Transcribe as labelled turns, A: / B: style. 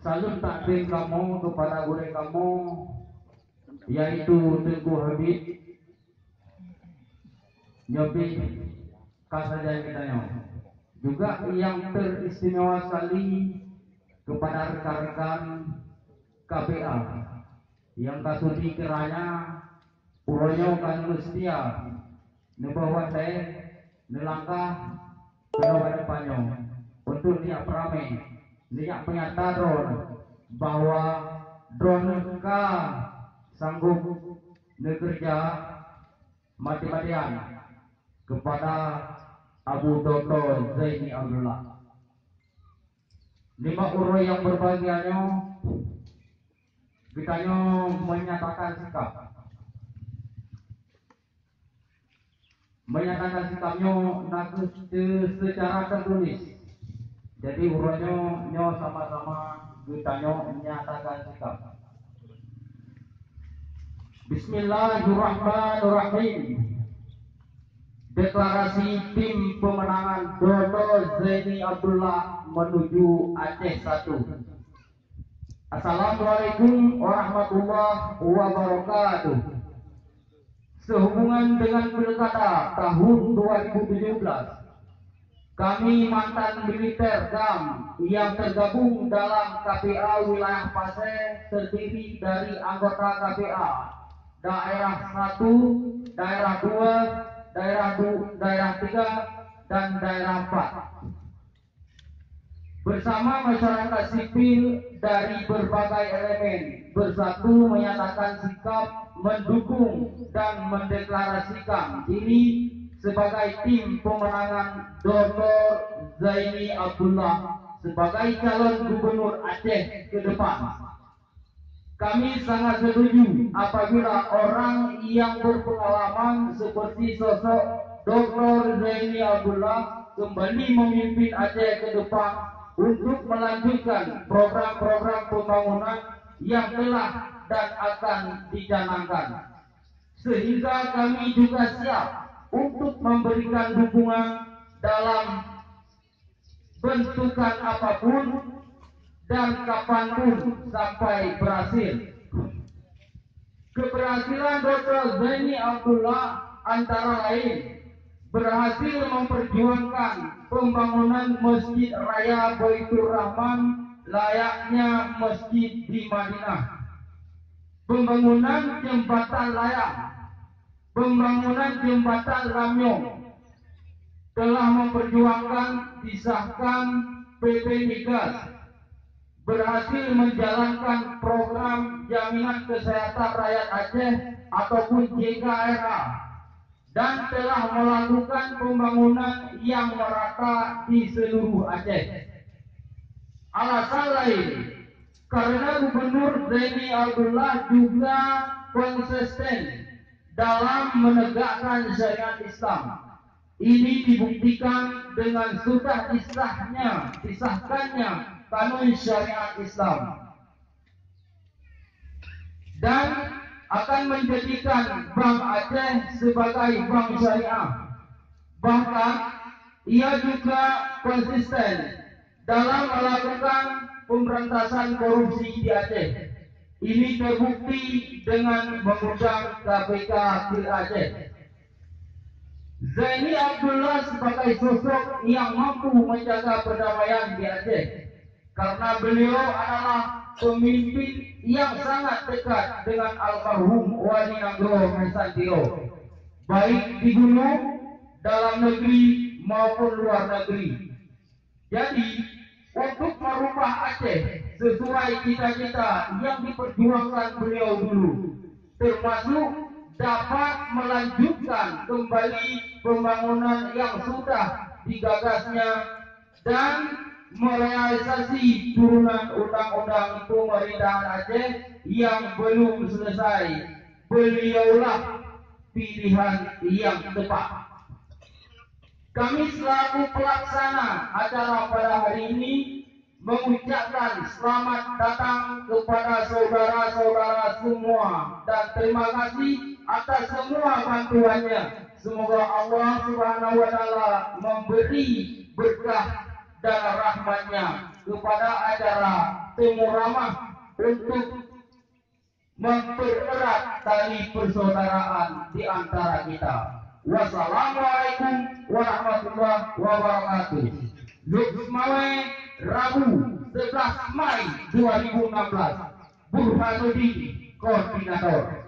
A: Salut takdim kamu kepada guru kamu, yaitu Tengku Habib Nyobi Kasajai Kedayo. Juga yang teristimewa sekali kepada rekan-rekan KPA yang kasudi kiranya uronyo kan setia nebawa saya nelangkah ke depannya untuk niat ramai niat penyata drone bahwa drone ka sanggup bekerja mati-matian kepada Abu Toto Zaini Abdullah. 5 uro yang berbahagianya kitanya menyatakan sikapnya secara tertulis. Jadi uronyo sama-sama kitanya menyatakan sikap. Bismillahirrahmanirrahim. Deklarasi tim pemenangan Doto Zaini Abdullah menuju Aceh 1. Assalamualaikum warahmatullahi wabarakatuh. Sehubungan dengan pilkada tahun 2017, kami mantan militer GAM yang tergabung dalam KPA wilayah Paseh terdiri dari anggota KPA daerah 1, daerah 2, daerah 3, dan daerah 4. Bersama masyarakat sipil dari berbagai elemen bersatu menyatakan sikap mendukung dan mendeklarasikan diri sebagai tim pemenangan Dr. Zaini Abdullah sebagai calon gubernur Aceh ke depan. Kami sangat setuju apabila orang yang berpengalaman seperti sosok Dr. Zaini Abdullah kembali memimpin Aceh ke depan untuk melanjutkan program-program pembangunan yang telah dan akan dicanangkan. Sehingga kami juga siap untuk memberikan dukungan dalam bentukan apapun dan kapanpun sampai berhasil. Keberhasilan Dr. Zaini Abdullah antara lain berhasil memperjuangkan pembangunan Masjid Raya Baitur Rahman layaknya masjid di Madinah, pembangunan jembatan layang, pembangunan jembatan Lamyong, telah memperjuangkan disahkan PP Migas, berhasil menjalankan program jaminan kesehatan rakyat Aceh ataupun JKRA, dan telah melakukan pembangunan yang merata di seluruh Aceh. Alasan lain, karena Gubernur Zaini Abdullah juga konsisten dalam menegakkan syariat Islam. Ini dibuktikan dengan sudah disahkannya kanun syariat Islam dan akan menjadikan Bank Aceh sebagai bank syariah. Bahkan ia juga konsisten dalam melakukan pemberantasan korupsi di Aceh. Ini terbukti dengan mengundang KPK di Aceh. Zaini Abdullah sebagai sosok yang mampu menjaga perdamaian di Aceh, karena beliau adalah pemimpin yang sangat dekat dengan almarhum Wali Nagro Mesantio, baik di gunung, dalam negeri maupun luar negeri. Jadi untuk merubah Aceh sesuai cita-cita yang diperjuangkan beliau dulu, termasuk dapat melanjutkan kembali pembangunan yang sudah digagasnya dan merealisasi turunan undang-undang pemerintahan Aceh yang belum selesai. Beliaulah pilihan yang tepat. Kami selaku pelaksana acara pada hari ini mengucapkan selamat datang kepada saudara-saudara semua dan terima kasih atas semua bantuannya. Semoga Allah Subhanahu wa Ta'ala memberi berkah dan rahmatnya kepada acara temu ramah untuk mempererat tali persaudaraan di antara kita. Wassalamualaikum warahmatullahi wabarakatuh. Luxmawe Rabu 11 Mei 2016. Burhanuddin Koordinator.